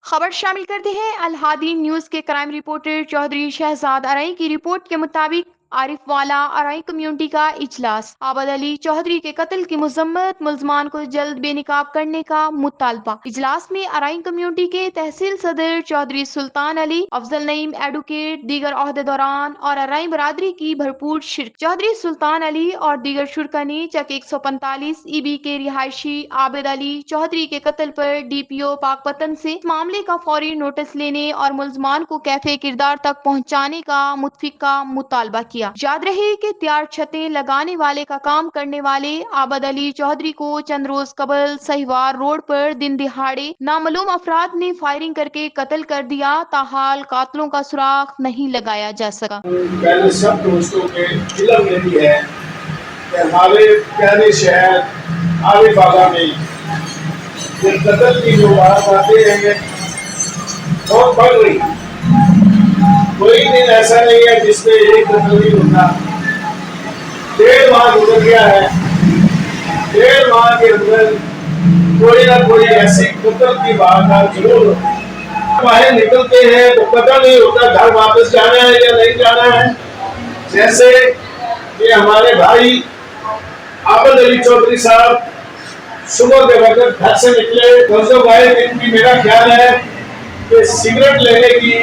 خبر شامل کرتے ہیں الہادی نیوز کے کرائم رپورٹر چودھری شہزاد ارائی کی رپورٹ کے مطابق عارف والا ارائی کمیونٹی کا اجلاس عابد علی چودھری کے قتل کی مذمت ملزمان کو جلد بے نقاب کرنے کا مطالبہ اجلاس میں ارائی کمیونٹی کے تحصیل صدر چودھری سلطان علی افضل نعیم ایڈوکیٹ دیگر عہدیداران اور ارائی برادری کی بھرپور شرکت چودھری سلطان علی اور دیگر شرکا نے چک 145 ای بی کے رہائشی عابد علی چودھری کے قتل پر ڈی پی او پاک پتن سے معاملے کا فوری نوٹس لینے اور ملزمان کو کیفے کردار تک پہنچانے کا متفقہ مطالبہ کیا۔ یاد رہے کہ تیار چھتیں لگانے والے کا کام کرنے والے عابد علی چودھری کو چند روز قبل سہیوار روڈ پر دن دہاڑے نامعلوم افراد نے فائرنگ کر کے قتل کر دیا، تاحال قاتلوں کا سراغ نہیں لگایا جا سکا۔ پہلے سب دوستوں کے علم یہی ہے کہ ہمارے پیارے شہر عارف آباد میں یہ قتل کی جو وارداتیں ہیں بہت بڑھ رہی ہیں۔ کوئی دن ایسا نہیں ہے جس میں ایک قتل نہیں ہوتا۔ 1.5 ماہ گزر گیا ہے، 1.5 ماہ کے اندر کوئی نہ کوئی ایسی قتل کی واردات ضرور ہوتی ہے۔ باہر نکلتے ہیں تو پتہ نہیں ہوتا گھر واپس جانا ہے یا نہیں جانا ہے۔ جیسے کہ ہمارے بھائی عابد علی چودھری صاحب صبح کے وقت گھر سے نکلے، غزو گائے دن کی میرا خیال ہے کہ سگریٹ لینے کی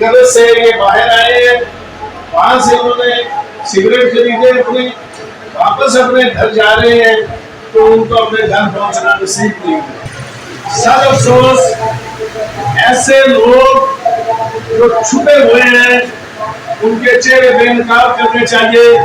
غرض سے یہ باہر آئے ہیں، وہاں سے انہوں نے سگریٹ خریدے، اپنے واپس اپنے گھر جا رہے ہیں تو ان کو اپنے گھر پہنچنا نصیب نہیں ہوا۔ سب افسوس ایسے لوگ جو چھپے ہوئے ہیں ان کے چہرے بے نقاب کرنے چاہیے۔